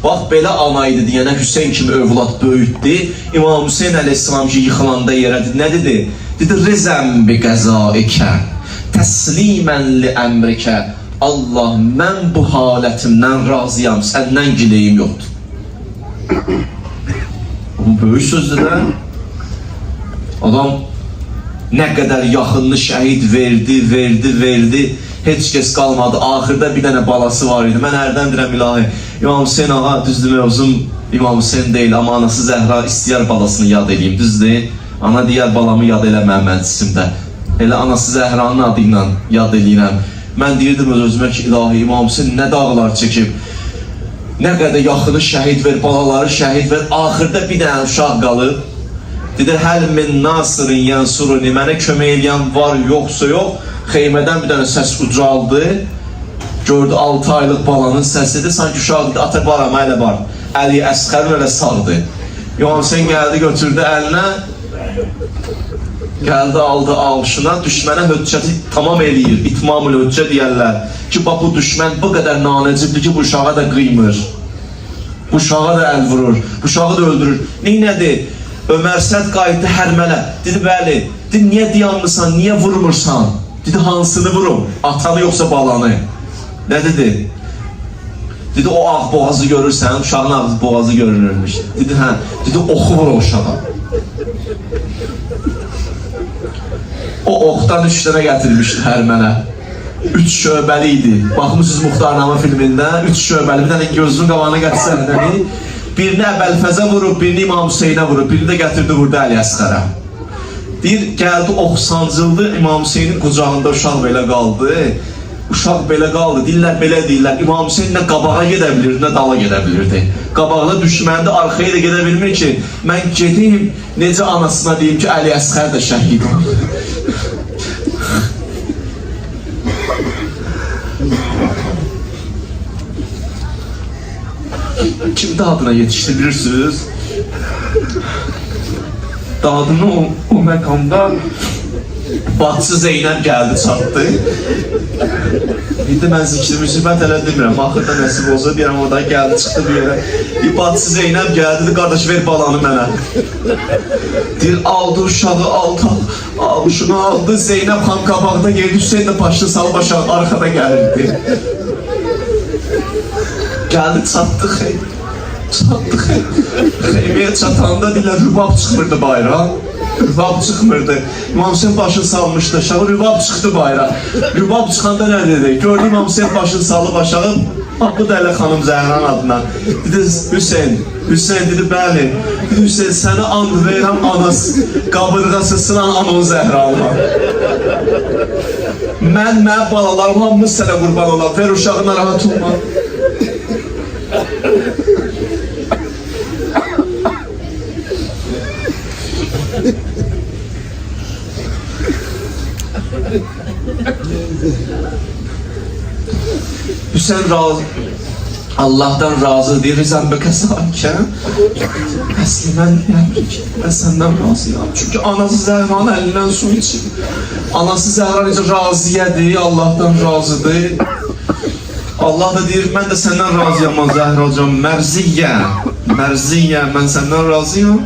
Bax, belə ana idi deyənə Hüseyn kimi övlad böyütdü. İmam Hüseyn əleyhissalam ki, yıxılanda yerə dedi. Nə dedi? Dedi, rizəm bi qəzaikə, təslimən li əmrikə. Allah, mən bu halətimdən razıyam, səndən gileyim yoxdur. Bu böyük sözdür də. Adam nə qədər yaxınını şəhid verdi. Heç kəs qalmadı. Axırda bir dənə balası var idi. Mən hərdən deyirəm, ilahi, İmam Hüseyn ağa, düzdür, mövzum İmam Hüseyn deyil, amma anası Zəhra istəyər balasını yad edeyim, düzdür. Ana deyər, balamı yad eləmə məclisimdə. Elə anası Zəhranın adı ilə yad eləyirəm. Mən deyirdim öz-özümə ki, ilahi, İmam Hüseyn nə dağlar çəkib, nə qədər yaxını şəhid ver, balaları şəhid ver. Axırda bir dənə uşaq qalıb. Dedi, həl min nasirin yansuruni, mənə kömək eləyən var, yoxsa yox. Xeymədən bir dənə səs ucaldı. Gördü 6 aylıq balanın səsidir. Sanki uşaq dedi, ata barama elə var. Əli Əsxərun elə sağdı. İmam Hüseyn gəldi, götürdü əlinə. Gəldi, aldı alışına. Düşmənə höccəti tamam eləyir. İtmamül höccə deyərlər. Ki, bax, bu düşmən bu qədər nanəcibdir ki, bu uşağa da qıymır. Bu uşağa da əl vurur. Bu uşağı da öldürür. Neynədir? Ömər Səd qayıtdı hərmələ. Dedi, bəli. Dedi, niyə dayanmırsan, niyə vurmursan? Dedi, hansını vurum? Atanı yoxsa balanı? Nə dedi? Dedi, o ağ boğazı görürsən, uşağın ağ boğazı görünürmüş. Dedi, hə. Dedi, oxu vur o uşağa. O oxdan 3 dənə gətirmişdi hərmənə. 3 şöbəli idi. Baxmışsınız Muxtarnamə filmində, 3 şöbəli. Bir dənə gözünün qabağına gətirsənləri. Birini Əbəlfəzə vurub, birini İmam Hüseynə vurub, birini də gətirdi, vurdu Əli Əsxərə. Deyir, gəldi, ox sancıldı, İmam Hüseynin qucağında uşaq belə qaldı. Uşaq belə qaldı, deyirlər, belə deyirlər. İmam Hüseyin nə qabağa gedə bilirdi, nə dala gedə bilirdi. Qabağda düşməndə arxaya da gedə bilmir ki, mən gedeyim, necə anasına deyim ki, Əli Əsxər də şəhid oldu. Kim dadına yetişdi bilirsiniz? Dadını o məqamda Bacısı Zeynəb gəldi, çatdı. İndi mən zikrimi zibət elə demirəm, axırda nəsib olsa deyirəm, oradan gəldi, çıxdı bir yerə. Bacısı Zeynəb gəldi, dedi, qardaş ver balanı mənə. Deyir, aldı uşağı, alışını aldı, Zeynəb xan qabaqda geldi, Hüseyin də başını salı başağı arxada gəlirdi. Gəldi, çatdı xeyr. Xeymiyə çatanda deyirlər, rübab çıxmırdı bayram. Rübab çıxmırdı. İmam Hüseyin başını salmışdı aşağı, rübab çıxdı bayram. Rübab çıxanda nə dedi? Gördü İmam Hüseyin başını salı aşağı, bu da elə xanım Zəhran adına. Dedi, Hüseyin dedi, bəli. Dedi, Hüseyin, sənə and verirəm, anası, qabırğası sınan anon Zəhranla. Mənim balalarım hamımız sənə qurban olar, ver uşağına rahat olma. Hüseyin Allah'tan razı deyir, zəmbəkə sahikən. Əsli mən deyəm ki, mən səndən razıyam. Çünki anası Zəhranın əlindən su içir. Anası Zəhra necə raziyədir, Allah'tan razıdır. Allah da deyir, mən də səndən razıyam, Zəhracam, mərziyyə, mən səndən razıyam.